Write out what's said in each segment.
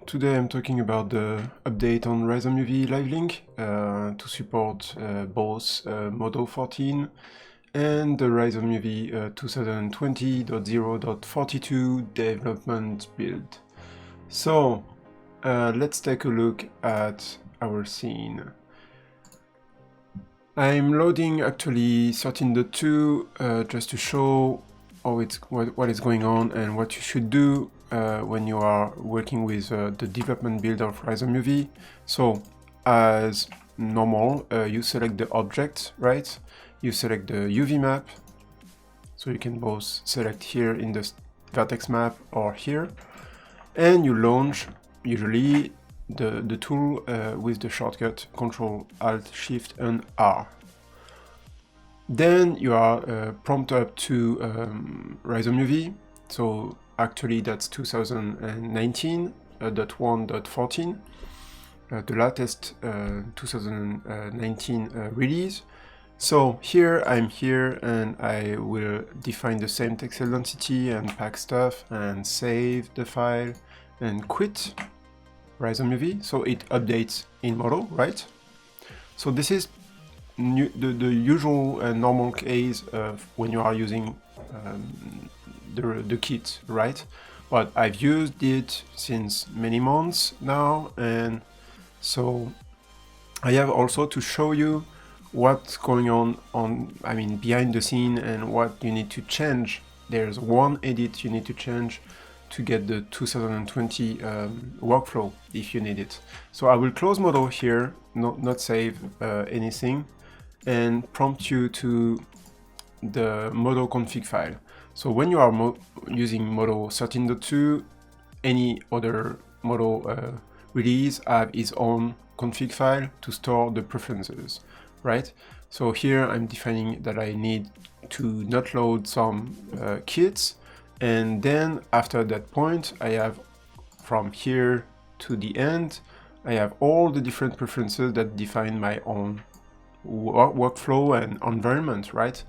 Today I'm talking about the update on RizomUV LiveLink to support both Modo 13 and the RizomUV 2020.0.42 development build. So let's take a look at our scene. I'm loading actually 13.2 just to show what is going on and what you should do when you are working with the development build of RizomUV. So as normal, you select the object, right? You select the UV map. So you can both select here in the vertex map or here. And you launch usually the tool with the shortcut Ctrl Alt Shift and R. Then you are prompted up to RizomUV. So actually that's 2019.1.14, the latest 2019 release. So here I'm here and I will define the same texel density and pack stuff and save the file and quit RizomUV. So it updates in Modo, right? So this is the usual normal case of when you are using the kit, right? But I've used it since many months now, and so I have also to show you what's going on behind the scene and what you need to change. There's one edit you need to change to get the 2020 workflow if you need it. So I will close Modo here, not save anything, and prompt you to the Modo config file. So when you are using Modo 13.2, any other Modo release have its own config file to store the preferences, right? So here I'm defining that I need to not load some kits, and then after that point I have from here to the end I have all the different preferences that define my own workflow and environment, right?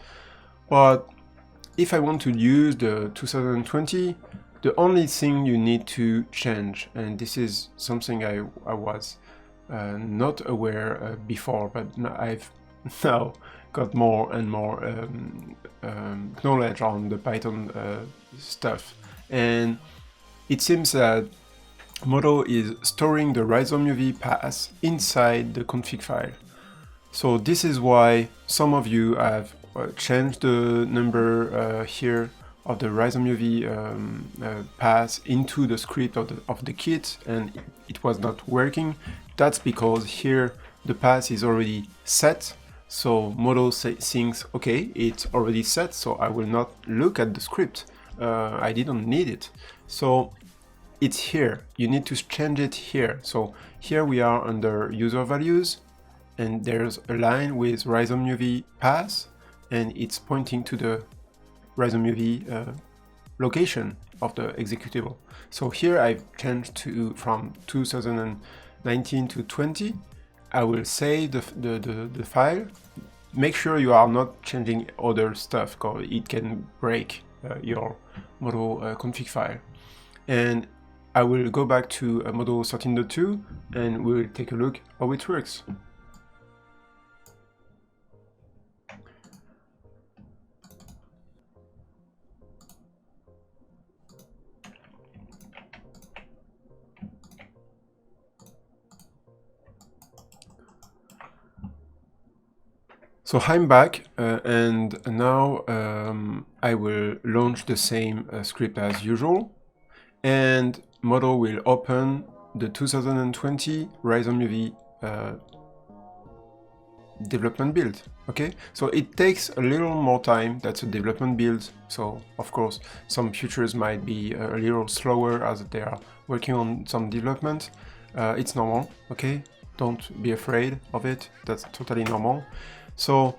But if I want to use the 2020, the only thing you need to change, and this is something I was not aware before, but I've now got more and more knowledge on the Python stuff, and it seems that Modo is storing the RizomUV path inside the config file. So this is why some of you have changed the number here of the RizomUV path into the script of the kit, and it was not working. That's because here the path is already set. So Modo thinks, okay, it's already set, so I will not look at the script. I didn't need it. So it's here. You need to change it here. So here we are under user values, and there's a line with RizomUV path, and it's pointing to the RizomUV location of the executable. So here I've changed from 2019 to 20. I will save the file. Make sure you are not changing other stuff, because it can break your Modo config file. And I will go back to Modo 13.2 and we'll take a look how it works. So I'm back and now I will launch the same script as usual, and Modo will open the 2020 RizomUV development build. Okay, so it takes a little more time. That's a development build, so of course some features might be a little slower as they are working on some development. It's normal, okay? Don't be afraid of it, that's totally normal. So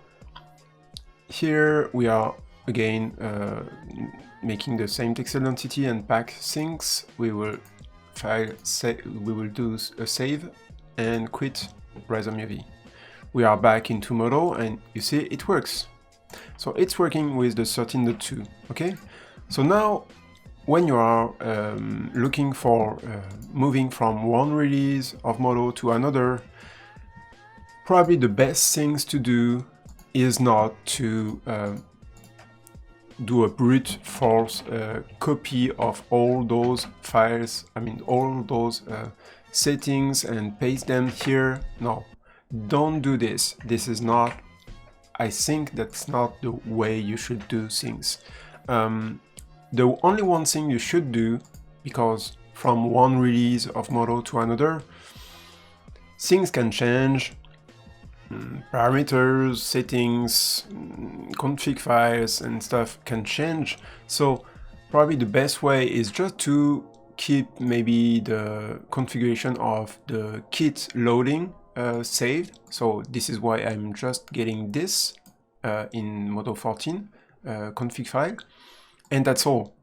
here we are again making the same texel density and pack things. We will do a save and quit RizomUV. We are back into Modo and you see it works. So it's working with the 13.2, okay? So now when you are looking for moving from one release of Modo to another, probably the best things to do is not to do a brute force copy of all those files, all those settings and paste them here. No, don't do this. This is not, I think that's not the way you should do things. The only one thing you should do, because from one release of Modo to another, things can change. Parameters, settings, config files and stuff can change. So probably the best way is just to keep maybe the configuration of the kit loading saved. So this is why I'm just getting this in Modo 14 config file, and that's all.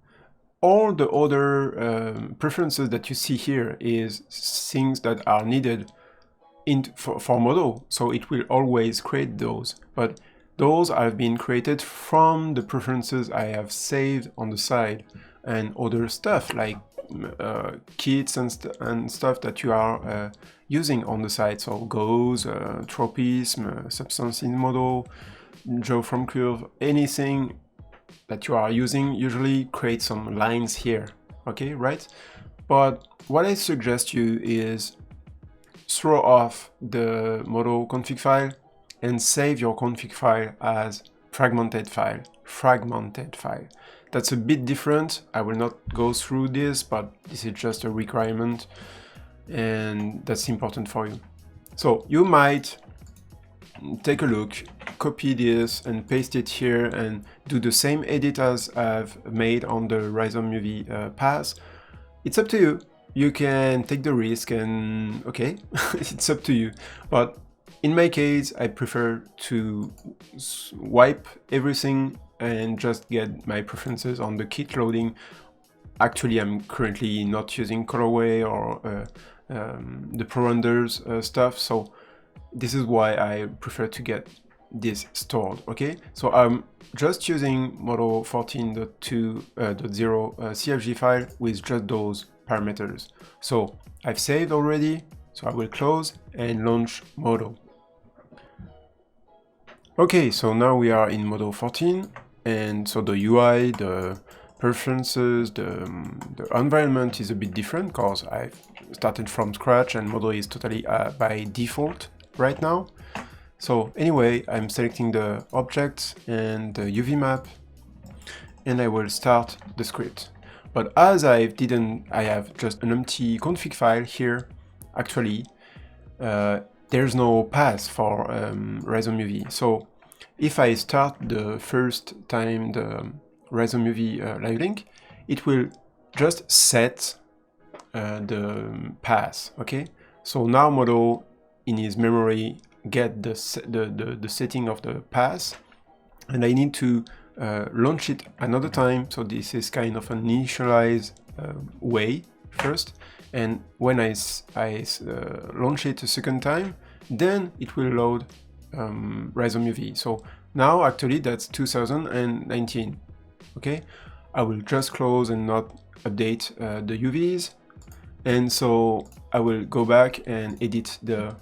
All the other preferences that you see here is things that are needed for Modo, so it will always create those, but those have been created from the preferences I have saved on the side, and other stuff like kits and stuff that you are using on the side, so goes, tropism, substance in Modo, draw from curve, anything that you are using usually create some lines here, okay, right? But what I suggest you is throw off the Modo config file and save your config file as fragmented file. That's a bit different. I will not go through this, but this is just a requirement and that's important for you. So you might take a look, copy this and paste it here and do the same edit as I've made on the RizomUV path. It's up to you. You can take the risk and okay, it's up to you. But in my case, I prefer to wipe everything and just get my preferences on the kit loading. Actually, I'm currently not using colorway or the pro-renders stuff, so this is why I prefer to get this stored, okay? So I'm just using Modo 14.2.0 CFG file with just those parameters. So I've saved already, so I will close and launch Modo. Okay, so now we are in Modo 14, and so the UI, the preferences, the environment is a bit different because I've started from scratch and Modo is totally by default right now. So anyway, I'm selecting the objects and the UV map, and I will start the script. But as I have just an empty config file here, actually, there's no path for RizomUV. So if I start the first time the RizomUV LiveLink, it will just set the path, okay? So now Modo in his memory get the setting of the path, and I need to launch it another time. So this is kind of an initialize way first, and when I launch it a second time, then it will load RizomUV. So now actually that's 2019. Okay, I will just close and not update the UVs, and so I will go back and edit the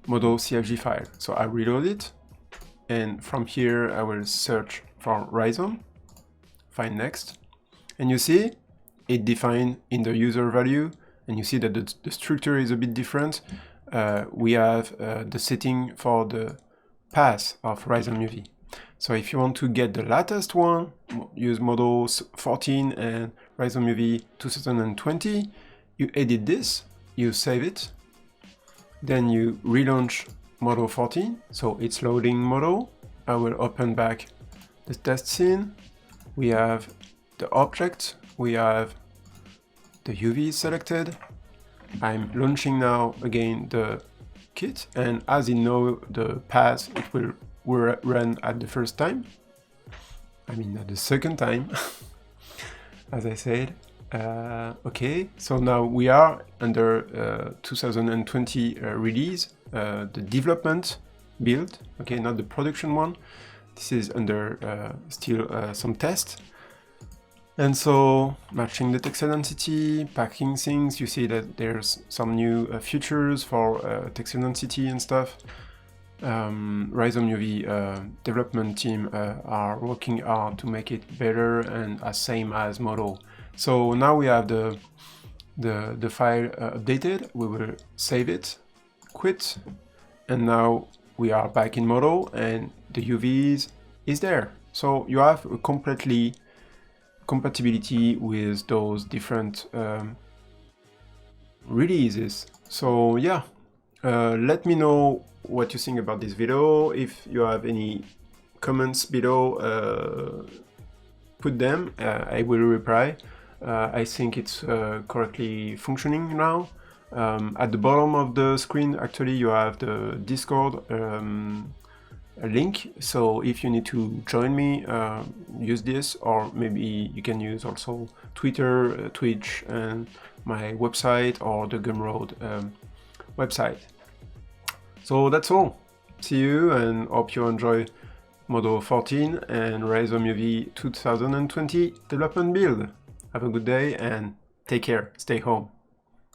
Modo CFG file. So I reload it, and from here I will search for Rizom, find next, and you see it defined in the user value, and you see that the structure is a bit different. We have the setting for the path of RizomUV. So if you want to get the latest one, use Modo 14 and RizomUV 2020, you edit this, you save it, then you relaunch Modo 14, so it's loading Modo. I will open back the test scene. We have the object, we have the UV selected. I'm launching now again the kit, and as you know the path, it will run at the first time. I mean at the second time, as I said. Okay, so now we are under 2020 release, the development build, okay, not the production one. This is under still some tests. And so matching the text density, packing things, you see that there's some new features for text density and stuff. RizomUV development team are working hard to make it better and as same as Modo. So now we have the file updated, we will save it, quit, and now we are back in Modo and the UVs is there. So you have a completely compatibility with those different releases. So yeah, let me know what you think about this video. If you have any comments below, put them, I will reply. I think it's correctly functioning now. At the bottom of the screen, actually, you have the Discord link, so if you need to join me, use this, or maybe you can use also Twitter, Twitch, and my website, or the Gumroad website. So that's all. See you, and hope you enjoy Modo 14 and RizomUV 2020 development build. Have a good day and take care. Stay home.